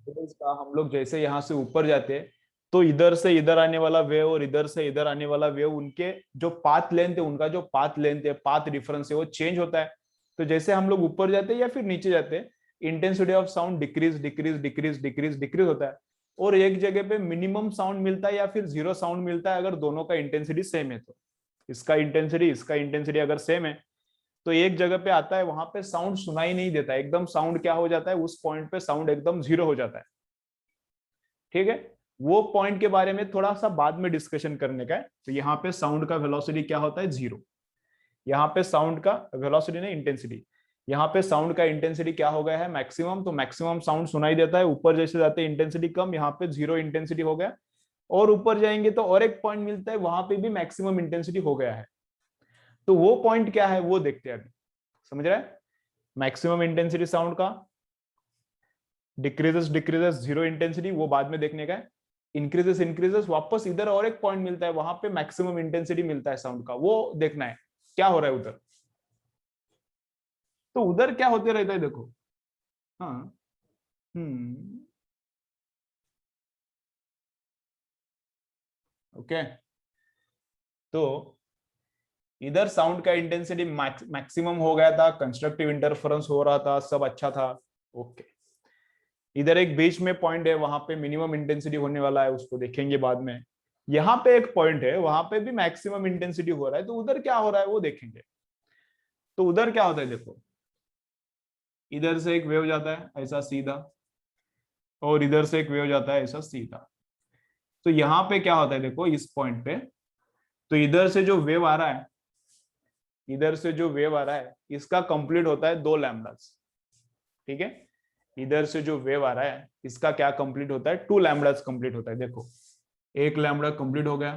का हम लोग जैसे यहाँ से ऊपर जाते हैं तो इधर से इधर आने वाला वेव और इधर से इधर आने वाला वेव, उनके जो पाथ लेंथ है, उनका जो पाथ लेंथ है, पाथ डिफरेंस है, वो चेंज होता है। तो जैसे हम लोग ऊपर जाते हैं या फिर नीचे जाते हैं, intensity of sound decrease decrease decrease decrease decrease होता है। और एक जगह पे मिनिमम साउंड मिलता है या फिर जीरो साउंड मिलता है अगर दोनों का इंटेंसिटी सेम है। तो इसका इंटेंसिटी अगर सेम है तो एक जगह पे आता है, वहां पे साउंड सुनाई नहीं देता, एकदम साउंड क्या हो जाता है, उस पॉइंट पे साउंड एकदम जीरो हो जाता है। ठीक है, वो पॉइंट के बारे में थोड़ा सा बाद में डिस्कशन करने का है। तो यहाँ पे साउंड का वेलोसिटी क्या होता है, जीरो। यहाँ पे साउंड का वेलोसिटी नहीं, इंटेंसिटी। यहाँ पे साउंड का इंटेंसिटी क्या हो गया है, मैक्सिमम। तो मैक्सिमम साउंड सुनाई देता है, ऊपर जैसे जाते हैं इंटेंसिटी कम, यहाँ पे जीरो इंटेंसिटी हो गया। और ऊपर जाएंगे तो और एक पॉइंट मिलता है, वहां पे भी मैक्सिमम इंटेंसिटी हो गया है। तो वो पॉइंट क्या है वो देखते हैं अभी। समझ रहे हैं, मैक्सिमम इंटेंसिटी साउंड का, डिक्रीजेस डिक्रीजेस जीरो इंटेंसिटी, वो बाद में देखने का है। इंक्रीजेस इंक्रीजेस, वापस इधर और एक पॉइंट मिलता है, वहां पे मैक्सिमम इंटेंसिटी मिलता है साउंड का, वो देखना है क्या हो रहा है उधर। तो उधर क्या होते रहता है देखो। हाँ। ओके। तो इधर साउंड का इंटेंसिटी मैक्सिमम हो गया था, कंस्ट्रक्टिव इंटरफेरेंस हो रहा था, सब अच्छा था। ओके। इधर एक बीच में पॉइंट है, वहां पे मिनिमम इंटेंसिटी होने वाला है, उसको देखेंगे बाद में। यहाँ पे एक पॉइंट है, वहां पे भी मैक्सिमम इंटेंसिटी हो रहा है, तो उधर क्या हो रहा है वो देखेंगे। तो उधर क्या होता है देखो, इधर से एक वेव जाता है ऐसा सीधा, और इधर से एक वेव जाता है ऐसा सीधा। तो यहाँ पे क्या होता है देखो, इस पॉइंट पे, तो इधर से जो वेव आ रहा है, इधर से जो वेव आ रहा है, इसका कंप्लीट होता है 2 लैम्डास। ठीक है, इधर से जो वेव आ रहा है इसका क्या कंप्लीट होता है, 2 लैम्डास कंप्लीट होता है। देखो, एक लैम्डा कंप्लीट हो गया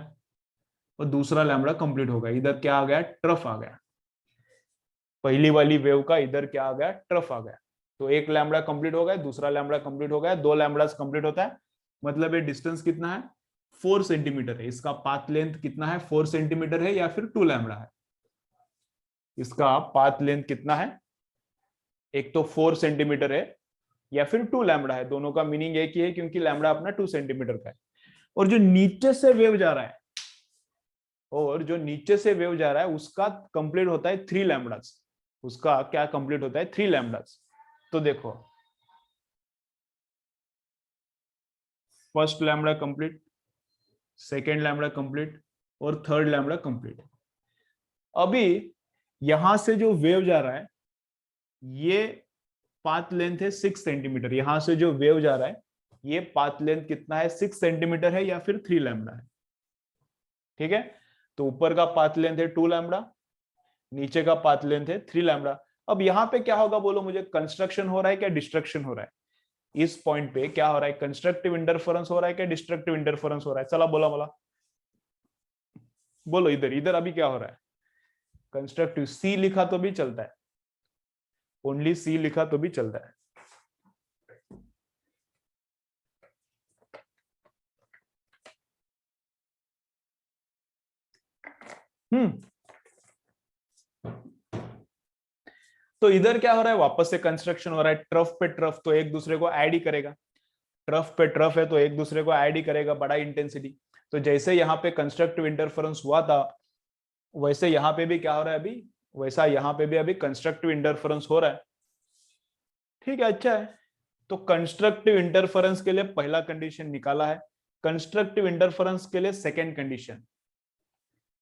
और दूसरा लैम्डा कंप्लीट हो गया। इधर क्या आ गया, ट्रफ आ गया। पहली वाली वेव का इधर क्या आ गया, ट्रफ आ गया। तो एक लैम्डा कंप्लीट हो गया, दूसरा लैम्डा कंप्लीट हो गया, 2 लैम्डास कंप्लीट होता है। मतलब ये डिस्टेंस कितना है, 4 सेंटीमीटर है। इसका पाथ लेंथ कितना है, 4 सेंटीमीटर है या फिर 2 लैम्डा है। इसका पाथ लेंथ कितना है, एक तो 4 सेंटीमीटर है या फिर 2 लैम्डा है। दोनों का मीनिंग एक ही है क्योंकि लैम्डा अपना 2 सेंटीमीटर का है। और जो नीचे से वेव जा रहा है, और जो नीचे से वेव जा रहा है उसका कंप्लीट होता है 3 लैम्डास। उसका क्या कंप्लीट होता है, 3 लैम्डास। तो देखो, first lambda complete, second lambda complete, और थर्ड लैम्डा कंप्लीट। अभी यहां से जो वेव जा रहा है, ये पाथ लेंथ है 6 सेंटीमीटर। यहां से जो वेव जा रहा है, ये पाथ लेंथ कितना है, 6 सेंटीमीटर है या फिर 3 लैम्डा है। ठीक है, तो ऊपर का पाथ लेंथ है 2 लैम्डा, नीचे का पाथ लेंथ है 3 लैम्डा। अब यहाँ पे क्या होगा बोलो मुझे, कंस्ट्रक्शन हो रहा है क्या डिस्ट्रक्शन हो रहा है। इस पॉइंट पे क्या हो रहा है, कंस्ट्रक्टिव इंटरफेरेंस हो रहा है क्या डिस्ट्रक्टिव इंटरफेरेंस हो रहा है, चला बोला बोला बोलो। इधर इधर अभी क्या हो रहा है, कंस्ट्रक्टिव। सी लिखा तो भी चलता है, ओनली सी लिखा तो भी चलता है। हम्म। तो इधर क्या हो रहा है, वापस से कंस्ट्रक्शन हो रहा है, ट्रफ पे ट्रफ, तो एक दूसरे को ऐड ही करेगा। ट्रफ पे ट्रफ है तो एक दूसरे को ऐड ही करेगा, बड़ा इंटेंसिटी। तो जैसे यहाँ पे कंस्ट्रक्टिव इंटरफेरेंस हुआ था, वैसे यहाँ पे भी क्या हो रहा है अभी, वैसा यहाँ पे भी अभी कंस्ट्रक्टिव इंटरफेरेंस हो रहा है। ठीक है, अच्छा है। तो कंस्ट्रक्टिव इंटरफेरेंस के लिए पहला कंडीशन निकाला है, कंस्ट्रक्टिव इंटरफेरेंस के लिए सेकेंड कंडीशन।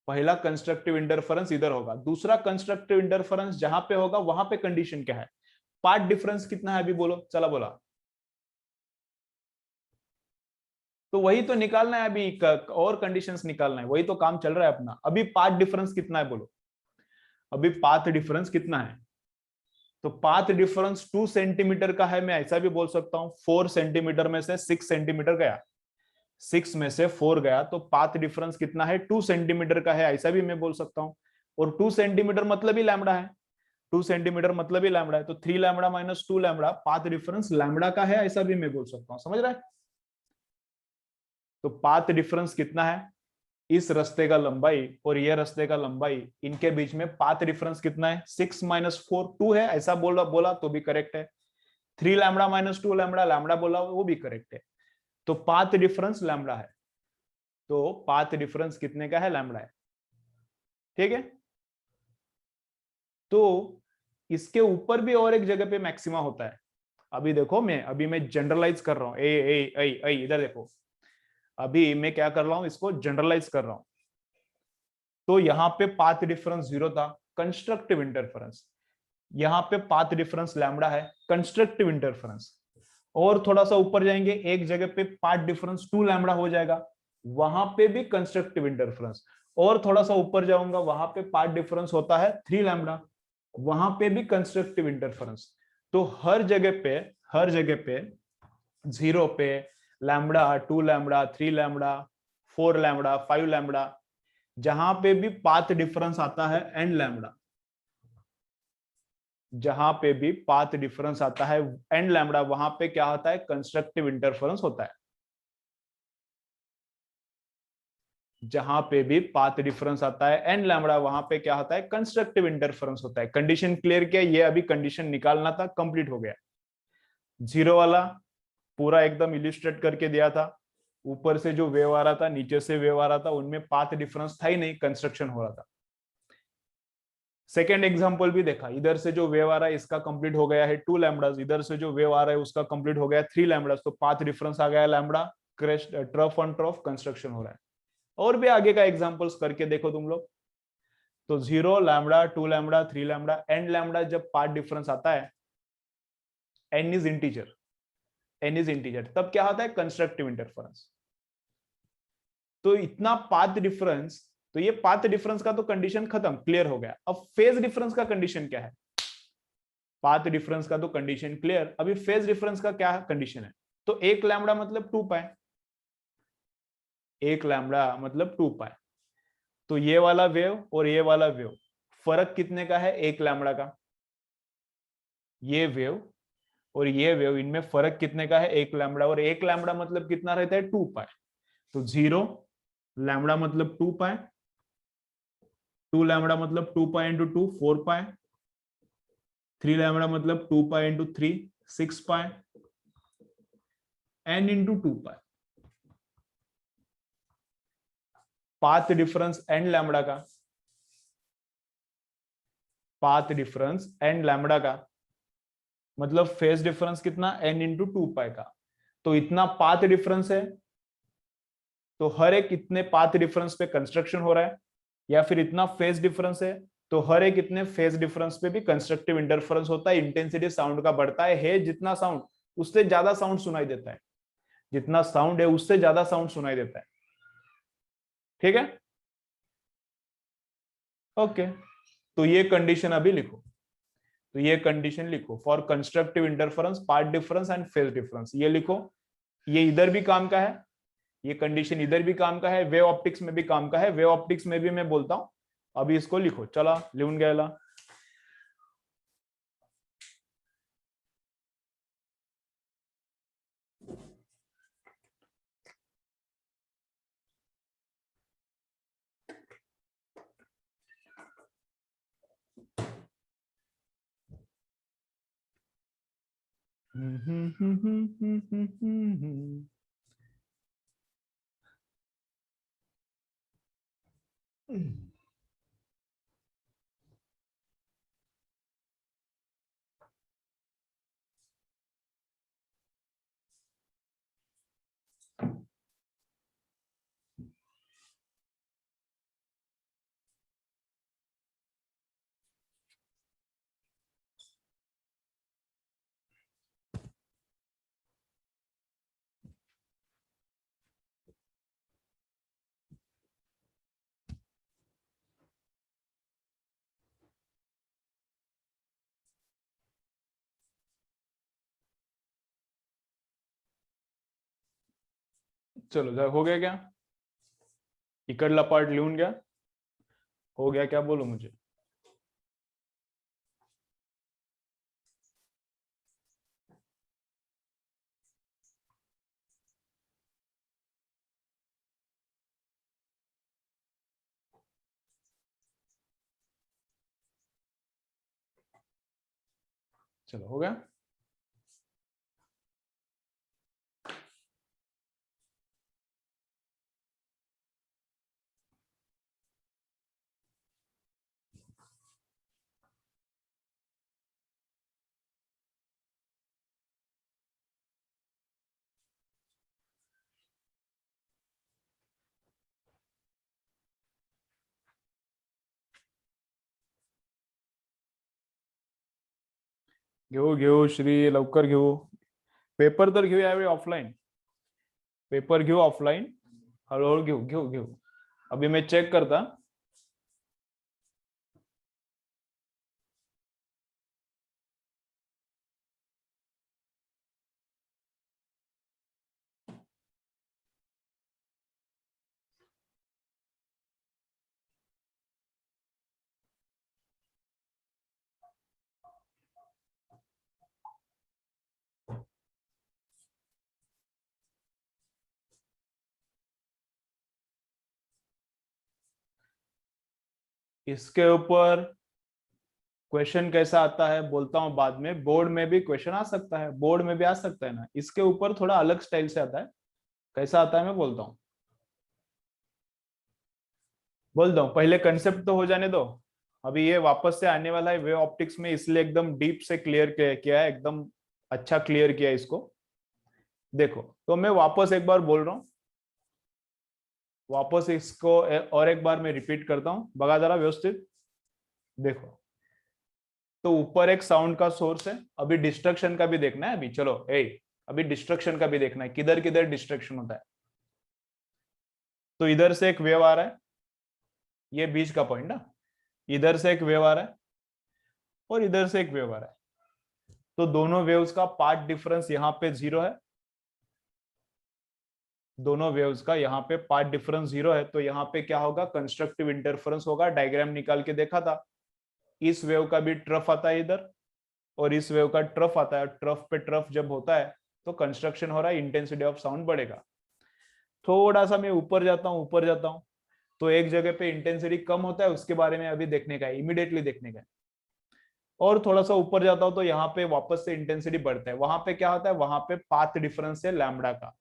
पहला कंस्ट्रक्टिव इंटरफेरेंस इधर होगा, दूसरा कंस्ट्रक्टिव इंटरफेरेंस जहां पे होगा वहां पे कंडीशन क्या है, पार्ट डिफरेंस कितना है अभी बोलो, चला बोला। तो वही तो निकालना है अभी, और कंडीशंस निकालना है, वही तो काम चल रहा है अपना। अभी पाथ डिफरेंस कितना है बोलो, अभी पाथ डिफरेंस कितना है। तो पाथ डिफरेंस 2 सेंटीमीटर का है, मैं ऐसा भी बोल सकता हूं 4 सेंटीमीटर में से 6 सेंटीमीटर गया, 6 में से 4 गया, तो पाथ डिफरेंस कितना है, 2 सेंटीमीटर का है, ऐसा भी मैं बोल सकता हूं। और 2 सेंटीमीटर मतलब ही लैम्डा है, 2 सेंटीमीटर मतलब ही लैम्डा है, तो 3 lambda minus 2 lambda, path difference lambda का है, ऐसा भी मैं बोल सकता हूं। समझ रहा है। तो पाथ डिफरेंस कितना है, इस रास्ते का लंबाई और ये रास्ते का लंबाई, इनके बीच में पाथ डिफरेंस कितना है, 6 - 4 2 है, ऐसा बोला बोला तो भी करेक्ट है। 3 लैम्बडा माइनस 2 लैम्बडा, लैम्बडा बोला वो भी करेक्ट है। तो पाथ डिफरेंस लैम्बडा है, तो पाथ डिफरेंस कितने का है, लैम्बडा है। ठीक है, तो इसके ऊपर भी और एक जगह पे मैक्सिमा होता है। अभी देखो मैं जनरलाइज कर रहा हूं, ए ए ए ए इधर देखो, अभी मैं क्या कर रहा हूं, इसको जनरलाइज कर रहा हूं। तो यहां पे पाथ डिफरेंस 0 था, कंस्ट्रक्टिव इंटरफेरेंस। यहां पे पाथ डिफरेंस लैम्बडा है, कंस्ट्रक्टिव इंटरफेरेंस। और थोड़ा सा ऊपर जाएंगे, एक जगह पे पाथ डिफरेंस 2 लैम्बडा हो जाएगा, वहां पे भी कंस्ट्रक्टिव इंटरफेरेंस। और थोड़ा सा ऊपर जाऊंगा, वहां पे पाथ डिफरेंस होता है 3 लैम्बडा, वहां पे भी कंस्ट्रक्टिव इंटरफेरेंस। तो हर जगह पे 0 पे, lambda, 2 lambda, 3 lambda, 4 lambda, 5 lambda, जहां पे भी पाथ डिफरेंस आता है एन लैम्बडा, जहां पे भी पाथ डिफरेंस आता है एन लैम्बडा, वहां पे क्या होता है, कंस्ट्रक्टिव इंटरफेरेंस होता है। जहां पे भी पाथ डिफरेंस आता है एन लैम्बडा, वहां पे क्या होता है, कंस्ट्रक्टिव इंटरफेरेंस होता है। कंडीशन क्लियर किया, ये अभी कंडीशन निकालना था, कंप्लीट हो गया। 0 वाला पूरा एकदम इलिस्ट्रेट करके दिया था, ऊपर से जो वेव आ रहा था, नीचे से वेव आ रहा था, उनमें पाथ डिफरेंस था ही नहीं, कंस्ट्रक्शन हो रहा था। सेकेंड एग्जांपल भी देखा, इधर से जो वेव आ रहा है इसका कंप्लीट हो गया है 2 लैम्बडास, इधर से जो वेव आ रहा है उसका कंप्लीट हो गया 3 लैम्बडास, तो पाथ डिफरेंस आ गया lambda, crest trough on trough construction हो रहा है। और भी आगे का एग्जांपल्स करके देखो तुम लोग। तो 0 lambda, 2 lambda, 3 lambda, n lambda जब पाथ डिफरेंस आता है, n is integer, n is integer, तब क्या होता है, कंस्ट्रक्टिव इंटरफेरेंस। तो इतना पाथ डिफरेंस, तो ये पाथ डिफरेंस का तो कंडीशन खत्म, क्लियर हो गया। अब फेज डिफरेंस का कंडीशन क्या है, पाथ डिफरेंस का तो कंडीशन क्लियर, अभी फेज डिफरेंस का क्या कंडीशन है। तो 1 लैम्बडा मतलब 2 पाई, 1 लैम्बडा मतलब 2 पाई। तो ये वाला वेव और ये वाला वेव, फर्क कितने का है, 1 लैम्बडा का। ये वेव और ये वेव, इनमें फर्क कितने का है, 1 लैम्बडा, और 1 लैम्बडा मतलब कितना रहता है, 2 पाई। तो 0 लैम्बडा मतलब 2 पाई, 2 लैम्बडा मतलब 2 पाई इंटू 2 4 पाई, 3 लैम्बडा मतलब 2 पाई इंटू 3 6 पाई, एन इंटू 2 पाई। पाथ डिफरेंस एन लैम्बडा का, पाथ डिफरेंस एन लैम्बडा का मतलब फेज डिफरेंस कितना, एन इंटू 2 पाई का। तो इतना पाथ डिफरेंस है, तो हर एक इतने पाथ डिफरेंस पे कंस्ट्रक्शन हो रहा है, या फिर इतना फेज डिफरेंस है, तो हर एक इतने फेज डिफरेंस पे भी कंस्ट्रक्टिव इंटरफेरेंस होता है। इंटेंसिटी साउंड का बढ़ता है जितना साउंड, उससे ज्यादा साउंड सुनाई देता है, जितना साउंड है उससे ज्यादा साउंड सुनाई देता है। ठीक है, ओके। तो ये कंडीशन अभी लिखो, तो ये कंडीशन लिखो for constructive interference, path difference and phase difference, ये लिखो। ये इधर भी काम का है, ये कंडीशन इधर भी काम का है, वेव ऑप्टिक्स में भी काम का है, वेव ऑप्टिक्स में भी मैं बोलता हूं। अभी इसको लिखो, चला लिहून घ्यायला। चलो हो गया क्या, इकडला पार्ट लिहून घ्या, हो गया क्या, बोलो मुझे। चलो हो गया। घेऊ श्री, लवकर घेऊ. पेपर तर घेऊ यावेळी ऑफलाईन. पेपर घेऊ ऑफलाईन, हळूहळू घेऊ घेऊ घेऊ. अभी मैं चेक करता. इसके ऊपर क्वेश्चन कैसा आता है बोलता हूं बाद में. बोर्ड में भी क्वेश्चन आ सकता है, बोर्ड में भी आ सकता है ना. इसके ऊपर थोड़ा अलग स्टाइल से आता है. कैसा आता है मैं बोलता हूँ. बोल दो, पहले कंसेप्ट तो हो जाने दो. अभी ये वापस से आने वाला है वेव ऑप्टिक्स में, इसलिए एकदम डीप से क्लियर किया है, एकदम अच्छा क्लियर किया है इसको. देखो तो मैं वापस एक बार बोल रहा हूँ, वापस इसको और एक बार मैं रिपीट करता हूँ, बगा जरा व्यवस्थित. देखो तो ऊपर एक साउंड का सोर्स है. अभी डिस्ट्रक्शन का भी देखना है. अभी चलो अभी डिस्ट्रक्शन का भी देखना है, किधर किधर डिस्ट्रक्शन होता है. तो इधर से एक वेव आ रहा है, ये बीच का पॉइंट ना. इधर से एक वेव आ रहा है और इधर से एक वेव आ रहा है. तो दोनों वेव्स का पाथ डिफरेंस यहाँ पे 0 है. दोनों वेव्स का यहाँ पे पाथ डिफरेंस 0 है. तो यहाँ पे क्या होगा, कंस्ट्रक्टिव इंटरफेरेंस होगा. डायग्राम निकाल के देखा था. इस वेव का भी ट्रफ आता है इधर, और इस वेव का ट्रफ आता है. ट्रफ पे ट्रफ जब होता है तो कंस्ट्रक्शन हो रहा है, इंटेंसिटी ऑफ साउंड बढ़ेगा. थोड़ा सा मैं ऊपर जाता हूँ, ऊपर जाता हूँ. तो एक जगह पे इंटेंसिटी कम होता है, उसके बारे में अभी देखने का है, इमीडिएटली देखने का है. और थोड़ा सा ऊपर जाता हूं तो यहाँ पे वापस से इंटेंसिटी बढ़ता है. वहां पे क्या होता है, वहां पे पाथ डिफरेंस है लैम्बडा का.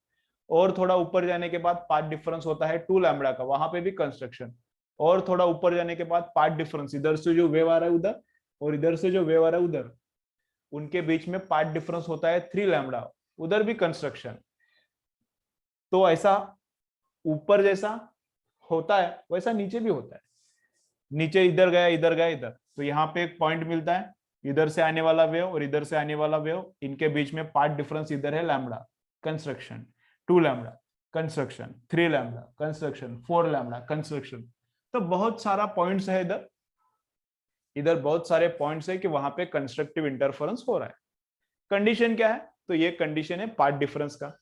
और थोड़ा ऊपर जाने के बाद पाथ डिफरेंस होता है 2 लैम्बडा का, वहां पे भी कंस्ट्रक्शन. और थोड़ा ऊपर जाने के बाद पाथ डिफरेंस, इधर से जो वेव आ रहा है उधर और इधर से जो वेव आ रहा है उधर, उनके बीच में पाथ डिफरेंस होता है 3 लैम्बडा, उधर भी कंस्ट्रक्शन. तो ऐसा ऊपर जैसा होता है वैसा नीचे भी होता है. नीचे इधर गया इधर गया इधर, तो यहाँ पे एक पॉइंट मिलता है. इधर से आने वाला वेव और इधर से आने वाला वेव, इनके बीच में पार्ट डिफरेंस इधर है lambda, construction 2 lambda, construction 3 lambda, construction 4 lambda, construction. तो बहुत सारा पॉइंट्स है इधर. इधर बहुत सारे पॉइंट्स है कि वहां पे कंस्ट्रक्टिव इंटरफेरेंस हो रहा है. कंडीशन क्या है, तो ये कंडीशन है पार्ट डिफरेंस का.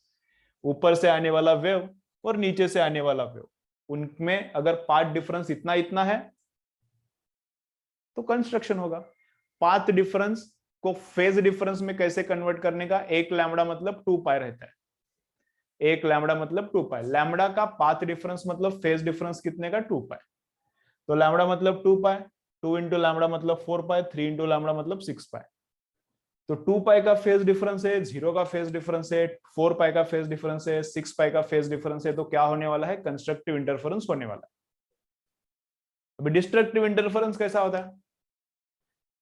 ऊपर से आने वाला वेव और नीचे से आने वाला वेव, उनमें अगर पार्ट डिफरेंस इतना इतना है तो कंस्ट्रक्शन होगा. पाथ डिफरेंस को फेज डिफरेंस में कैसे कन्वर्ट करने का, एक लैम्बडा मतलब 2 पाई रहता है. एक लैम्बडा मतलब 2 पाई. लैम्बडा का पाथ डिफरेंस मतलब फेज डिफरेंस कितने का, 2 पाई. तो लैम्बडा मतलब 2 पाई, 2 इंटू लैम्बडा मतलब 4 पाई, 3 इंटू लैम्बडा मतलब 6 पाई. तो 2 पाई का फेज डिफरेंस है, 0 का फेज डिफरेंस है, 4 पाई का फेज डिफरेंस है, 6 पाई का फेज डिफरेंस है. तो क्या होने वाला है, कंस्ट्रक्टिव इंटरफेरेंस होने वाला है. अभी डिस्ट्रक्टिव इंटरफेरेंस कैसा होता है,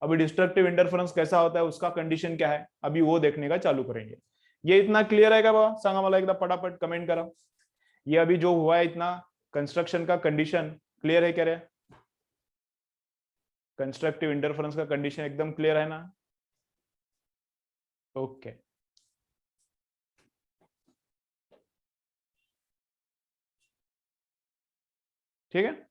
अभी डिस्ट्रक्टिव इंटरफेरेंस कैसा होता है, उसका कंडीशन क्या है, अभी वो देखने का चालू करेंगे. ये इतना क्लियर है का बाबा, सांगा मला एकदा पटापट कमेंट करा. ये अभी जो हुआ है इतना कंस्ट्रक्शन का कंडीशन क्लियर है क्या रे. कंस्ट्रक्टिव इंटरफेरेंस का कंडीशन एकदम क्लियर है ना. ओके ठीक है.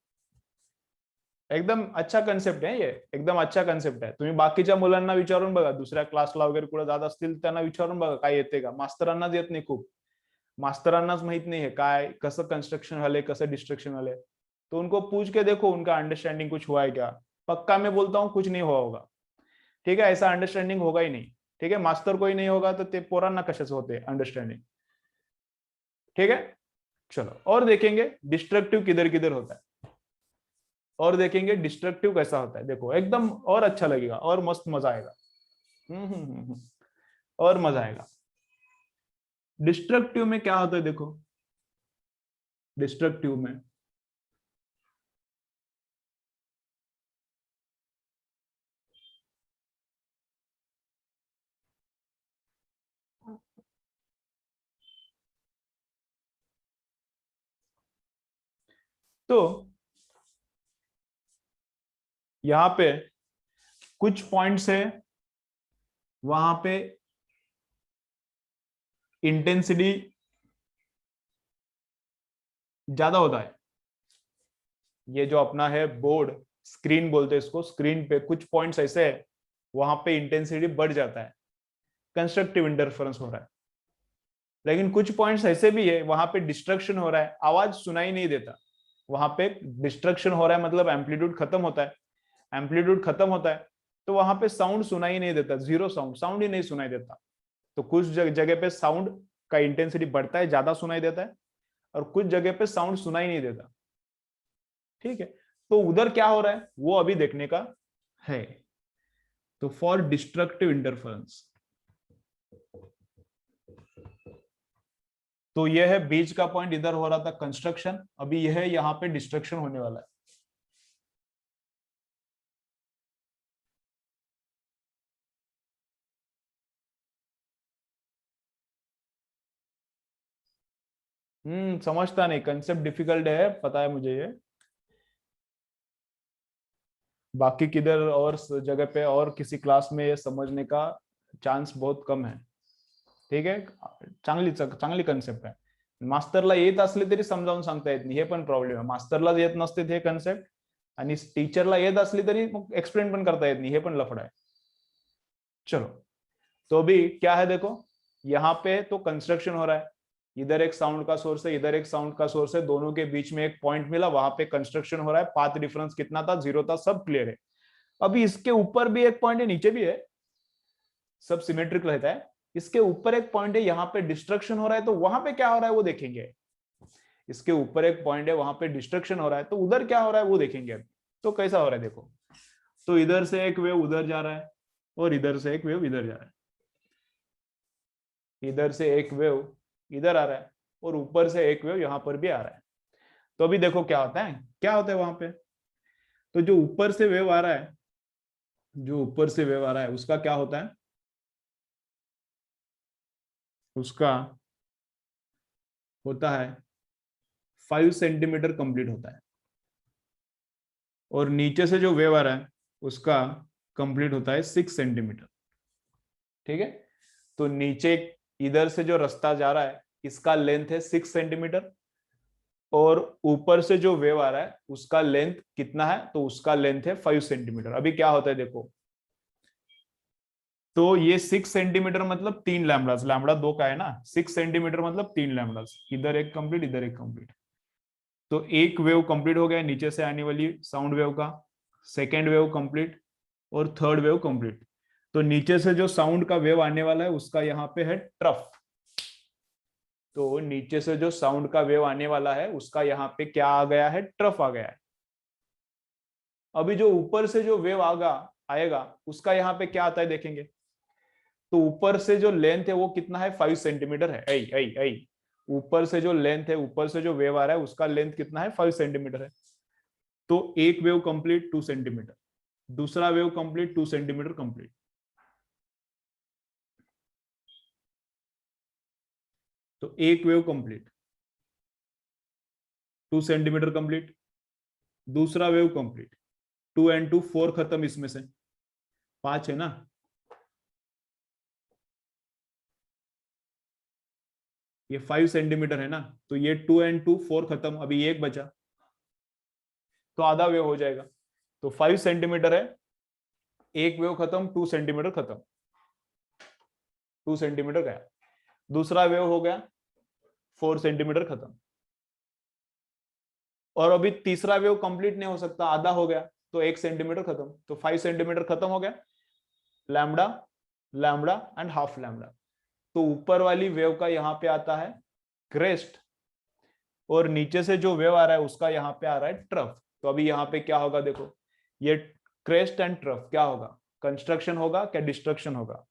एकदम अच्छा कन्सेप्ट आहे ये, एकदम अच्छा कन्सेप्ट आहे. तुम्ही बाकीच्या मुलांना विचारून बघा, दुसऱ्या क्लासला वगैरे कुठे जात असतील त्यांना विचारून बघा काय येते का. मास्तरांनाच येत नाही खूप. मास्तरांनाच माहित नहीं है काय कसं कंस्ट्रक्शन वाले कसं डिस्ट्रक्शन वाले. तो उनको पूछ के देखो उनका अंडरस्टैंडिंग कुछ हुआ है क्या. पक्का मैं बोलता हूँ कुछ नहीं हुआ होगा. ठीक है, ऐसा अंडरस्टैंडिंग होगा ही नहीं. ठीक है, मास्तर कोई नहीं होगा तो ते पोरांना कशाच होते अंडरस्टैंडिंग. ठीक है, चलो और देखेंगे डिस्ट्रक्टिव किधर किधर होता है, और देखेंगे डिस्ट्रक्टिव कैसा होता है. देखो एकदम और अच्छा लगेगा और मस्त मजा आएगा. और मजा आएगा. डिस्ट्रक्टिव में क्या होता है देखो, डिस्ट्रक्टिव में तो यहां पे कुछ पॉइंट्स है वहां पे इंटेंसिटी ज्यादा होता है। ये जो अपना है बोर्ड, स्क्रीन बोलते हैं इसको, स्क्रीन पे कुछ पॉइंट्स ऐसे है वहां पे इंटेंसिटी बढ़ जाता है, कंस्ट्रक्टिव इंटरफेरेंस हो रहा है। लेकिन कुछ पॉइंट्स ऐसे भी है वहां पे डिस्ट्रक्शन हो रहा है, आवाज सुनाई नहीं देता। वहां पे डिस्ट्रक्शन हो रहा है मतलब एम्पलीट्यूड खत्म होता है, एम्पलीट्यूड खत्म होता है तो वहां पे साउंड सुनाई नहीं देता, जीरो साउंड, साउंड ही नहीं सुनाई देता। तो कुछ जगह पे साउंड का इंटेंसिटी बढ़ता है, ज्यादा सुनाई देता है, और कुछ जगह पे साउंड सुनाई नहीं देता। ठीक है, तो उधर क्या हो रहा है वो अभी देखने का है। तो फॉर डिस्ट्रक्टिव इंटरफेरेंस, तो यह है बीच का पॉइंट, इधर हो रहा था कंस्ट्रक्शन, अभी यह है यहाँ पे डिस्ट्रक्शन होने वाला है। समझता नहीं, कंसेप्ट डिफिकल्ट है पता है मुझे ये। बाकी किधर और जगह पे और किसी क्लास में ये समझने का चांस बहुत कम है। ठीक आहे, चांगली चांगली कन्सेप्ट आहे। मास्टरला येत असले तरी समजावून सांगता येत नाही, हे पण प्रॉब्लेम आहे। मास्टरला येत नसते हे कन्सेप्ट आणि टीचरला येत असली तरी मग एक्सप्लेन पण करता येत नाही, हे पण लफड़ा है। चलो, तो अभी क्या है देखो, यहाँ पे तो कंस्ट्रक्शन हो रहा है, इधर एक साउंड का सोर्स है, इधर एक साउंड का सोर्स है, दोनों के बीच में एक पॉइंट मिला, वहां पे कंस्ट्रक्शन हो रहा है, पाथ डिफरेंस कितना था, 0 था, सब क्लियर है। अभी इसके ऊपर भी एक पॉइंट है, नीचे भी है, सब सिमेट्रिक रहता है। इसके ऊपर एक पॉइंट है, यहाँ पे डिस्ट्रक्शन हो रहा है, तो वहां पे क्या हो रहा है वो देखेंगे। इसके ऊपर एक पॉइंट है, वहां पे डिस्ट्रक्शन हो रहा है, तो उधर क्या हो रहा है वो देखेंगे अभी। तो कैसा हो रहा है देखो, तो इधर से एक वेव उधर जा रहा है और इधर से एक वेव इधर जा रहा है, इधर से एक वेव इधर आ रहा है और ऊपर से एक वेव यहां पर भी आ रहा है। तो अभी देखो क्या होता है, क्या होता है वहां पे। तो जो ऊपर से वेव आ रहा है, जो ऊपर से वेव आ रहा है उसका क्या होता है, उसका होता है 5 सेंटीमीटर कंप्लीट होता है, और नीचे से जो वेव आ रहा है उसका कंप्लीट होता है 6 सेंटीमीटर। ठीक है, तो नीचे इधर से जो रास्ता जा रहा है इसका लेंथ है 6 सेंटीमीटर, और ऊपर से जो वेव आ रहा है उसका लेंथ कितना है, तो उसका लेंथ है 5 सेंटीमीटर। अभी क्या होता है देखो, तो ये 6 सेंटीमीटर मतलब 3 लैम्बडास, लैम्बडा 2 का है ना, 6 सेंटीमीटर मतलब 3 लैम्बडास, इधर एक कंप्लीट इधर एक कंप्लीट। तो एक वेव कंप्लीट हो गया नीचे से आने वाली साउंड वेव का, सेकेंड वेव कंप्लीट और थर्ड वेव कंप्लीट। तो नीचे से जो साउंड का वेव आने वाला है उसका यहाँ पे है ट्रफ। तो नीचे से जो साउंड का वेव आने वाला है उसका यहाँ पे क्या आ गया है, ट्रफ आ गया है। अभी जो ऊपर से जो वेव आएगा उसका यहाँ पे क्या आता है देखेंगे। तो ऊपर से जो लेंथ है वो कितना है, 5 सेंटीमीटर है। ऐ ऐ ऐ ऊपर से जो लेंथ है, ऊपर से जो वेव आ रहा है उसका लेंथ कितना है, 5 सेंटीमीटर है। तो एक वेव कंप्लीट 2 सेंटीमीटर, दूसरा वेव कंप्लीट 2 सेंटीमीटर कंप्लीट। तो एक वेव कंप्लीट 2 सेंटीमीटर कंप्लीट, दूसरा वेव कंप्लीट 2 एंड 2 4 खत्म, इसमें से 5 है ना। ये 5 सेंटीमीटर है ना, तो ये 2 एंड 2 4 खत्म, अभी एक बचा, तो आधा वेव हो जाएगा। तो 5 सेंटीमीटर है, एक वेव खत्म, 2 सेंटीमीटर खत्म, 2 सेंटीमीटर गया। दूसरा वेव हो गया 4 सेंटीमीटर खत्म, और अभी तीसरा वेव कंप्लीट नहीं हो सकता, आधा हो गया, तो 1 सेंटीमीटर खत्म, तो 5 सेंटीमीटर खत्म हो गया, lambda lambda and half lambda. तो ऊपर वाली वेव का यहाँ पे आता है क्रेस्ट, और नीचे से जो वेव आ रहा है उसका यहाँ पे आ रहा है ट्रफ। तो अभी यहाँ पे क्या होगा देखो, ये क्रेस्ट एंड ट्रफ क्या होगा, कंस्ट्रक्शन होगा क्या डिस्ट्रक्शन होगा।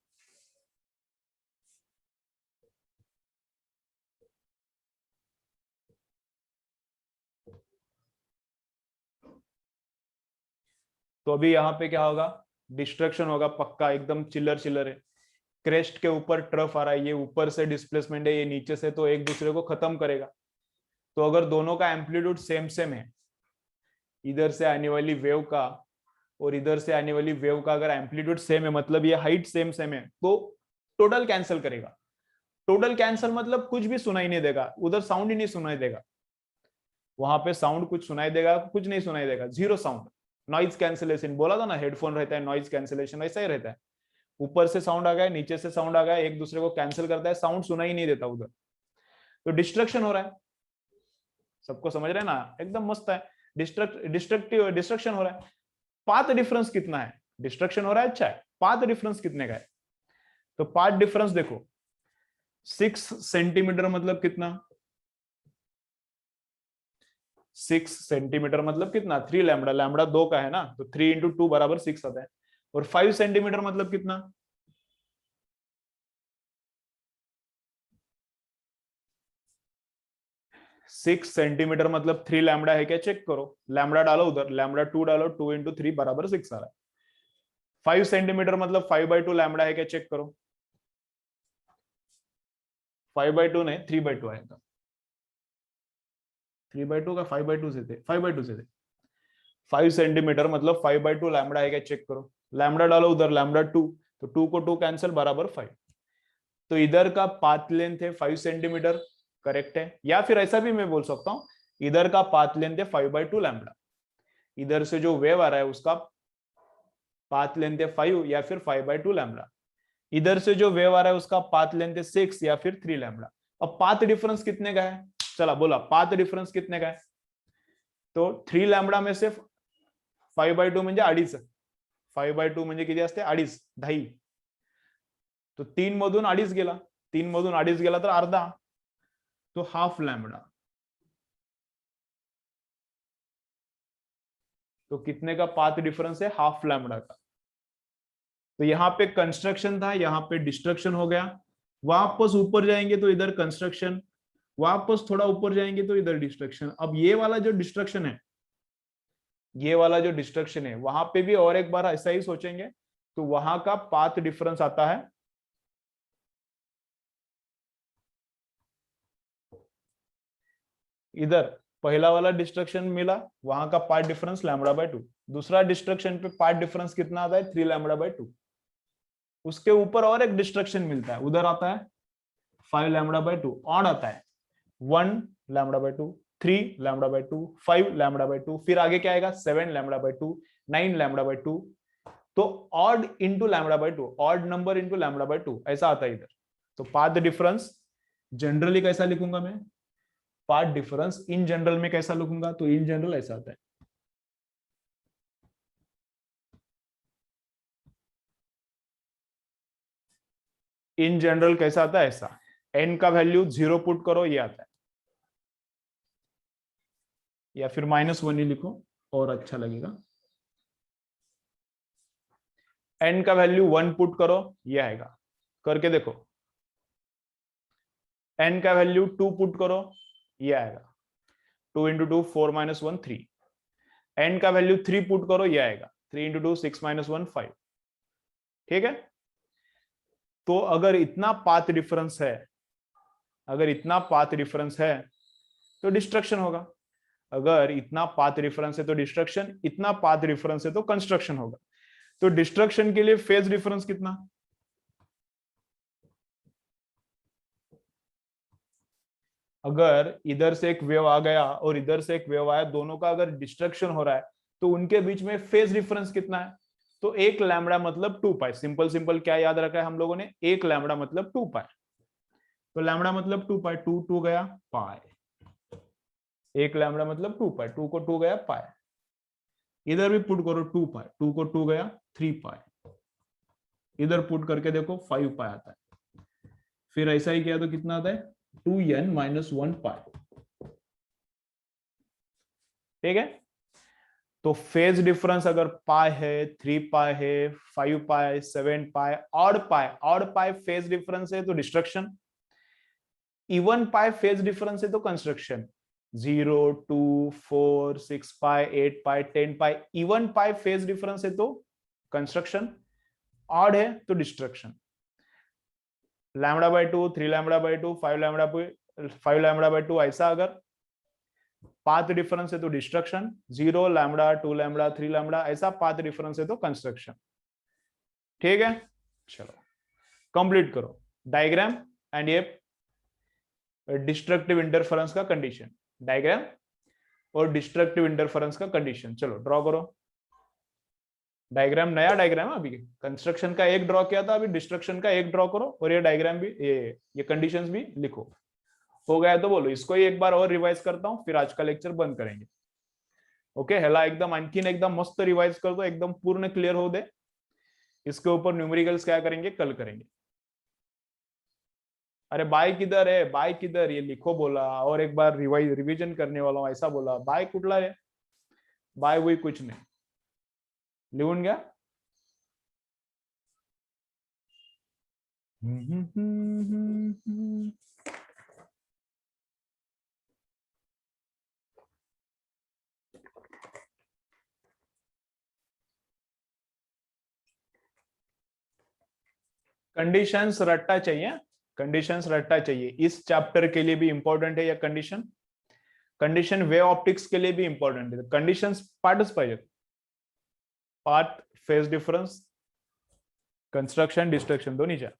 तो अभी यहाँ पे क्या होगा, डिस्ट्रक्शन होगा पक्का, एकदम चिल्लर चिल्लर है। क्रेस्ट के ऊपर ट्रफ आ रहा है, ये ऊपर से डिस्प्लेसमेंट है, ये नीचे से, तो एक दूसरे को खत्म करेगा। तो अगर दोनों का एम्पलीट्यूड सेम सेम है, इधर से आने वाली वेव का और इधर से आने वाली वेव का अगर एम्पलीट्यूड सेम है, मतलब ये हाइट सेम सेम है, तो टोटल कैंसिल करेगा। टोटल कैंसिल मतलब कुछ भी सुनाई नहीं देगा, उधर साउंड ही नहीं सुनाई देगा, वहां पे साउंड कुछ सुनाई देगा कुछ नहीं सुनाई देगा, जीरो साउंड। नॉइज कैंसिलेशन बोला था ना, हेडफोन रहता है नॉइज कैंसिलेशन, ऐसा ही रहता है। ऊपर से साउंड आ गया, नीचे से साउंड आ गया, एक दूसरे को कैंसिल करता है, साउंड सुना ही नहीं देता उधर, तो डिस्ट्रक्शन हो रहा है। सबको समझ रहे हैं ना, एकदम मस्त है। डिस्ट्रक्शन हो रहा है। पाथ डिफरेंस कितना है, डिस्ट्रक्शन हो रहा है, अच्छा है, पाथ डिफरेंस कितने का है, तो पाथ डिफरेंस देखो 6 सेंटीमीटर मतलब कितना, 6 सेंटीमीटर मतलब कितना, 3 लैम्बडा, लैम्बडा 2 का है ना, तो 3 इंटू 2 बराबर 6 आता है। और 5 सेंटीमीटर मतलब कितना, 6 सेंटीमीटर मतलब 3 लैम्बडा है क्या, चेक करो, लैम्बडा डालो उधर, लैम्बडा 2 डालो, 2 इंटू 3 बराबर 6 आ रहा है। 5 सेंटीमीटर मतलब 5/2 लैम्बडा है क्या, चेक करो, 5/2 नहीं 3/2 आएगा, 3/2 का 5/2 से थे, 5/2 से थे। 5 सेंटीमीटर मतलब 5/2 लैम्बडा है क्या, चेक करो, लैम्बडा डालो उधर, लैम्बडा 2, तो 2 को 2 कैंसिल बराबर 5। तो इधर का पाथ लेंथ है 5 सेंटीमीटर, करेक्ट है। या फिर ऐसा भी मैं बोल सकता हूं, इधर का पाथ लेंथ है 5/2 लैम्बडा, इधर से जो वेव आ रहा है उसका पाथ लेंथ है 5 या फिर 5/2 लैम्बडा, इधर से जो वेव आ रहा है उसका पाथ लेंथ है 6 या फिर 3 लैम्बडा। अब पाथ डिफरेंस कितने का है, चला बोला पाथ डिफरेंस कितने का है, तो 3 लैम्बडा में से 5/2 म्हणजे अडीच, 5/2 म्हणजे किती असते, अडीच, 10, तो 3 मधून अडीच गेला, 3 मधून अडीच गेला तर अर्धा, तो हाफ लैम्बडा, तो कितने का पाथ डिफरेंस है, हाफ लैम्बडा का। तो यहाँ पे कंस्ट्रक्शन था, यहाँ पे डिस्ट्रक्शन हो गया, वापस ऊपर जाएंगे तो इधर कंस्ट्रक्शन, वापस थोड़ा ऊपर जाएंगे तो इधर डिस्ट्रक्शन। अब ये वाला जो डिस्ट्रक्शन है, ये वाला जो डिस्ट्रक्शन है, वहां पे भी और एक बार ऐसा ही सोचेंगे, तो वहां का पाथ डिफरेंस आता है, इधर पहला वाला डिस्ट्रक्शन मिला, वहां का पार्ट डिफरेंस λ/2, दूसरा डिस्ट्रक्शन पे पार्ट डिफरेंस कितना आता है, 3 λ/2, उसके ऊपर और एक डिस्ट्रक्शन मिलता है, उधर आता है 5 λ/2, ऑड आता है 1 λ/2, 3 λ/2, 5 λ/2, फिर आगे क्या आएगा 7 λ/2, 9 λ/2, तो odd into λ/2, odd number into λ/2 ऐसा आता है इधर। तो पाथ डिफरेंस जनरली कैसा लिखूंगा मैं, पाथ डिफरेंस इन जनरल में कैसा लिखूंगा, तो इन जनरल ऐसा आता है, इन जनरल कैसा आता है, ऐसा, n का वैल्यू 0 पुट करो, ये आता है, या फिर -1 ही लिखो और अच्छा लगेगा, n का वैल्यू 1 पुट करो, ये आएगा, करके देखो, n का वैल्यू 2 पुट करो, ये आएगा, 2 इंटू 2 4 - 1 3, n का वैल्यू 3 पुट करो, ये आएगा 3 इंटू 2 6 - 1 5, ठीक है। तो अगर इतना पाथ डिफरेंस है, अगर इतना पाथ डिफरेंस है तो डिस्ट्रक्शन होगा, अगर इतना पाथ डिफरेंस है तो डिस्ट्रक्शन, इतना पाथ डिफरेंस है तो कंस्ट्रक्शन होगा। तो डिस्ट्रक्शन के लिए फेज डिफरेंस कितना, अगर इधर से एक वेव आ गया और इधर से एक वेव आया, दोनों का अगर डिस्ट्रक्शन हो रहा है तो उनके बीच में फेज डिफरेंस कितना है, तो 1 लैम्बडा मतलब 2 पाई, सिंपल सिंपल क्या याद रखा है हम लोगों ने, 1 लैम्बडा मतलब 2 पाई, तो लैम्बडा मतलब 2 पाई, 2 2 गया पाई, 1 लैम्बडा मतलब 2 पाई, 2 को 2 गया पाई, इधर भी पुट करो 2 पाई, 2 को 2 गया 3 पाई, इधर पुट करके देखो 5 पाई आता है, फिर ऐसा ही किया तो कितना आता है 2n - 1 पाई, ठीक है। तो फेज डिफरेंस अगर पाई है, 3 पाई है, 5 pi, 7 pi, odd pi, odd pi phase difference है तो destruction, even pi phase difference है तो construction, 0 2 4 6 pi, 8 pi, 10 pi, even pi phase difference है तो कंस्ट्रक्शन, ऑड है तो डिस्ट्रक्शन। λ/2, 3 λ/2, 5 λ/2 ऐसा अगर पाथ डिफरेंस है तो डिस्ट्रक्शन, 0 लैम्बडा 2 लैम्बडा 3 लैम्बडा, ऐसा पाथ डिफरेंस है तो कंस्ट्रक्शन। ठीक है, चलो कंप्लीट करो डायग्राम एंड ये डिस्ट्रक्टिव इंटरफेरेंस का कंडीशन, डायग्राम और डिस्ट्रक्टिव इंटरफेरेंस का कंडीशन। चलो ड्रॉ करो डायग्राम, नया डायग्राम है, अभी कंस्ट्रक्शन का एक ड्रॉ किया था, अभी डिस्ट्रक्शन का एक ड्रॉ करो और ये डायग्राम भी, ये कंडीशंस भी लिखो। हो गया तो बोलो, इसको ही एक बार और रिवाइज करता हूं, फिर आज का लेक्चर बंद करेंगे। ओके, ह्याला एकदम आणखीन एकदम मस्त रिवाइज कर दो, एकदम पूर्ण क्लियर हो दे। इसके ऊपर न्यूमेरिकल्स क्या करेंगे, कल करेंगे। अरे बाय किधर है, बाय किधर, ये लिखो बोला, और एक बार रिवीजन करने वाला हूं ऐसा बोला, बाय कुठला है, बाय वही कुछ नहीं, लिहून घ्या। कंडीशंस रट्टा चाहिए, कंडीशंस रट्टा चाहिए, इस चैप्टर के लिए भी इंपॉर्टेंट है या कंडीशन, कंडीशन वे ऑप्टिक्स के लिए भी इंपॉर्टेंट है, कंडीशंस पार्टच पाहिजे, part phase difference construction destruction दोन्हीच्या।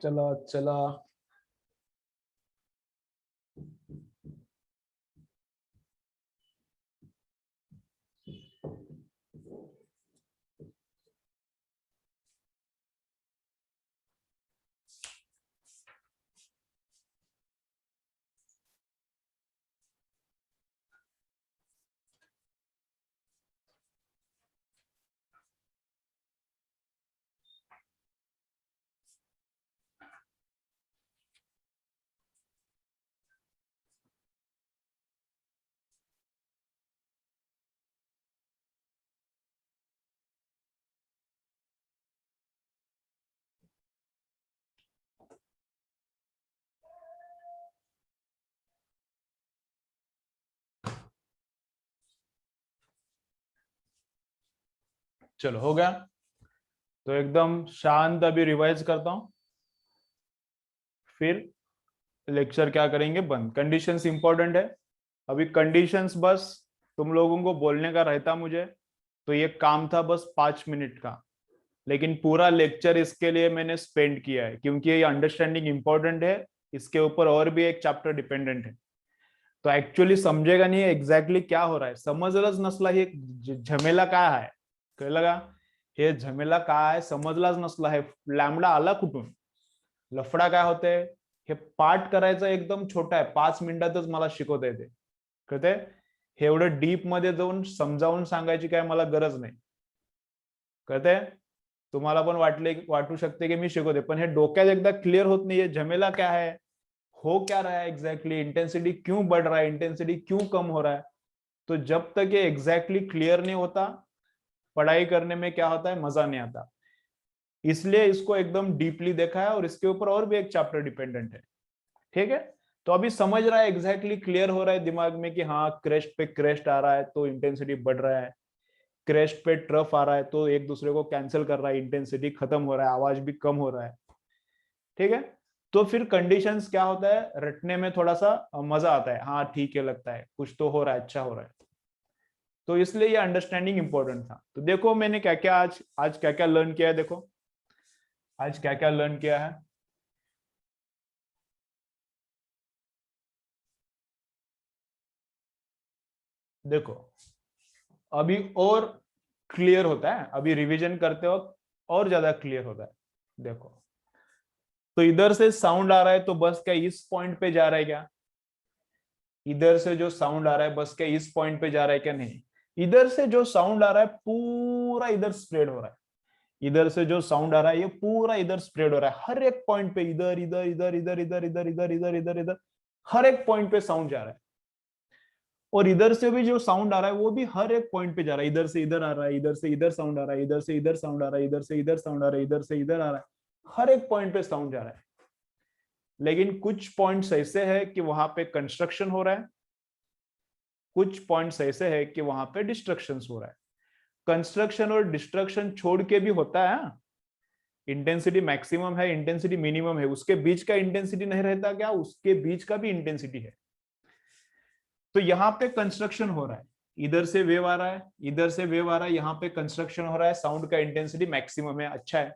चला चला चलो हो गया, तो एकदम शांत अभी रिवाइज करता हूं, फिर लेक्चर क्या करेंगे बंद। कंडीशंस इंपॉर्टेंट है, अभी कंडीशंस बस तुम लोगों को बोलने का रहता मुझे, तो ये काम था बस 5 मिनट का, लेकिन पूरा लेक्चर इसके लिए मैंने स्पेंड किया है, क्योंकि ये अंडरस्टैंडिंग इंपॉर्टेंट है, इसके ऊपर और भी एक चैप्टर डिपेंडेंट है। तो एक्चुअली समझेगा नहीं एग्जैक्टली क्या हो रहा है, समजलंच नसला हे झमेला काय आहे, कळलं का, हे झमेला काय आहे समजलाच नसला, हे लॅमडा आला कुठून, लफडा काय होते, हे पाठ करायचं एकदम छोटा आहे, 5 मिनिटातच मला शिकवता येते, कळते, हे एवढं डीप मध्ये जाऊन समजावून सांगायची काय मला गरज नाही, कळते, तुम्हाला पण वाटू शकते की मी शिकवते, पण हे डोक्यात एकदा क्लियर होत नाहीये, झमेला क्या है, हो क्या रहा है एग्जैक्टली, इंटेंसिटी क्यों बढ़ रहा है, इंटेंसिटी क्यों कम हो रहा है, तो जब तक ये एग्जैक्टली क्लियर नहीं होता, पढ़ाई करने में क्या होता है, मजा नहीं आता, इसलिए इसको एकदम डीपली देखा है, और इसके ऊपर और भी एक चैप्टर डिपेंडेंट है। ठीक है, तो अभी समझ रहा है, एग्जैक्टली क्लियर हो रहा है दिमाग में कि हाँ क्रेस्ट पे क्रेस्ट आ रहा है तो इंटेंसिटी बढ़ रहा है, क्रेस्ट पे ट्रफ आ रहा है तो एक दूसरे को कैंसिल कर रहा है, इंटेंसिटी खत्म हो रहा है, आवाज भी कम हो रहा है। ठीक है, तो फिर कंडीशंस क्या होता है, रटने में थोड़ा सा मजा आता है, हाँ ठीक है लगता है कुछ तो हो रहा है, अच्छा हो रहा है, तो इसलिए ये अंडरस्टैंडिंग इंपॉर्टेंट था। तो देखो मैंने क्या क्या आज क्या क्या लर्न किया है, देखो आज क्या क्या लर्न किया है, देखो अभी और क्लियर होता है, अभी रिवीजन करते वक्त और ज्यादा क्लियर होता है। देखो तो इधर से साउंड आ रहा है तो बस क्या इस पॉइंट पे जा रहा है क्या, इधर से जो साउंड आ रहा है बस क्या इस पॉइंट पे जा रहा है क्या, नहीं, इधर से जो साउंड आ रहा है पूरा इधर स्प्रेड हो रहा है, इधर से जो साउंड आ रहा है ये पूरा इधर स्प्रेड हो रहा है, हर एक पॉइंट पे, इधर इधर इधर इधर इधर इधर इधर इधर इधर इधर, हर एक पॉइंट पे साउंड जा रहा है। और इधर से भी जो साउंड आ रहा है वो भी हर एक पॉइंट पे जा रहा है, इधर से इधर आ रहा है, इधर से इधर साउंड आ रहा है, इधर से इधर साउंड आ रहा है, इधर से इधर साउंड आ रहा है, इधर से इधर आ रहा है, हर एक पॉइंट पे साउंड जा रहा है। लेकिन कुछ पॉइंट्स ऐसे है कि वहां पे कंस्ट्रक्शन हो रहा है, कुछ पॉइंट्स ऐसे है कि वहां पे डिस्ट्रक्शन हो रहा है। कंस्ट्रक्शन और डिस्ट्रक्शन छोड़ के भी होता है, इंटेंसिटी मैक्सिमम है, इंटेंसिटी मिनिमम है, उसके बीच का इंटेंसिटी नहीं रहता क्या, उसके बीच का भी इंटेंसिटी है। तो यहाँ पे कंस्ट्रक्शन हो रहा है, इधर से वेव आ रहा है, इधर से वेव आ रहा है, यहाँ पे कंस्ट्रक्शन हो रहा है, साउंड का इंटेंसिटी मैक्सिमम है, अच्छा है।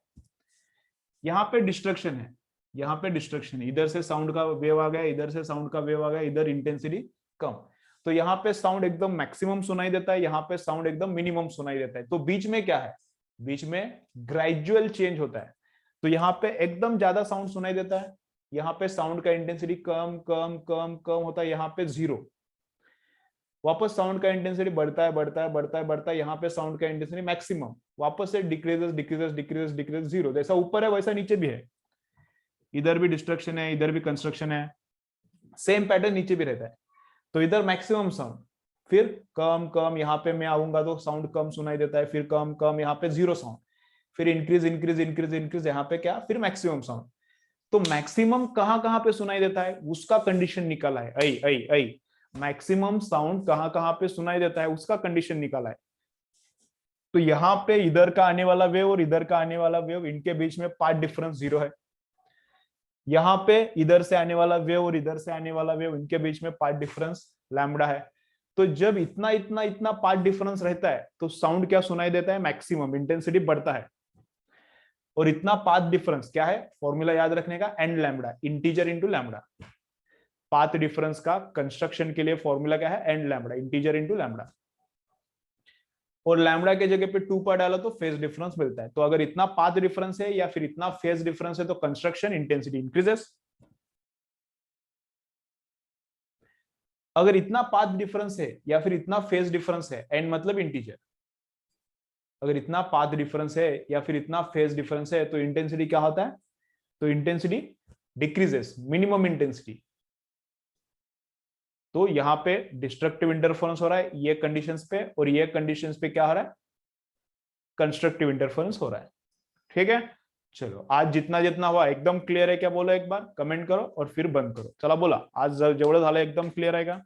यहाँ पे डिस्ट्रक्शन है, यहाँ पे डिस्ट्रक्शन है, इधर से साउंड का वेव आ गया, इधर से साउंड का वेव आ गया, इधर इंटेंसिटी कम। तो यहाँ पे साउंड एकदम मैक्सिमम सुनाई देता है, यहाँ पे साउंड एकदम मिनिमम सुनाई देता है। तो बीच में क्या है, बीच में ग्रेजुअल चेंज होता है। तो यहाँ पे एकदम ज्यादा साउंड सुनाई देता है, यहाँ पे साउंड का इंटेंसिटी कम कम कम कम होता है, यहाँ पे 0। वापस साउंड का इंटेंसिटी बढ़ता है बढ़ता है बढ़ता है बढ़ता है, यहाँ पे साउंड का इंटेंसिटी मैक्सिमम, वापस से डिक्रीजेस डिक्रीजेस डिक्रीजेस डिक्रीजेस 0। जैसा ऊपर है वैसा नीचे भी है, इधर भी डिस्ट्रक्शन है, इधर भी कंस्ट्रक्शन है, सेम पैटर्न नीचे भी रहता है। तो इधर मैक्सिमम साउंड, फिर कम कम, यहाँ पे मैं आऊंगा तो साउंड कम सुनाई देता है, फिर कम कम, यहाँ पे 0 साउंड, फिर इंक्रीज इंक्रीज इंक्रीज इंक्रीज, यहाँ पे क्या, फिर मैक्सिमम साउंड। तो मैक्सिमम कहाँ पे सुनाई देता है उसका कंडीशन निकाला है, आई आई आई, मैक्सिमम साउंड कहाँ पे सुनाई देता है उसका कंडीशन निकाला है। तो यहाँ पे इधर का आने वाला वेव और इधर का आने वाला वेव, इनके बीच में पाथ डिफरेंस 0 है। यहाँ पे इधर से आने वाला वेव और इधर से आने वाला वेव, इनके बीच में पाथ डिफरेंस लैम्बडा है। तो जब इतना इतना इतना पाथ डिफरेंस रहता है तो साउंड क्या सुनाई देता है, मैक्सिमम, इंटेंसिटी बढ़ता है। और इतना पाथ डिफरेंस क्या है, फॉर्मूला याद रखने का, n lambda, integer into lambda. Path difference का कंस्ट्रक्शन के लिए फॉर्मूला क्या है, n lambda, integer into lambda. और लैम्बडा के जगह पे 2 पर डाला तो फेज डिफरेंस मिलता है। तो अगर इतना पाथ डिफरेंस है या फिर इतना फेज डिफरेंस है तो कंस्ट्रक्शन इंटेंसिटी इंक्रीजेस। अगर इतना पाथ डिफरेंस है या फिर इतना फेज डिफरेंस है, एन मतलब इंटीजर, अगर इतना पाथ डिफरेंस है या फिर इतना फेज डिफरेंस है तो इंटेंसिटी क्या होता है, तो इंटेंसिटी डिक्रीजेस, मिनिमम इंटेंसिटी। तो यहाँ पे डिस्ट्रक्टिव इंटरफेरेंस हो रहा है ये कंडीशंस पे, और ये कंडीशंस पे क्या हो रहा है, कंस्ट्रक्टिव इंटरफेरेंस हो रहा है। ठीक है, चलो आज जितना जितना हुआ एकदम क्लियर है क्या, बोलो एक बार कमेंट करो और फिर बंद करो। चला बोला आज जेवढं झालं एकदम क्लियर आहे का?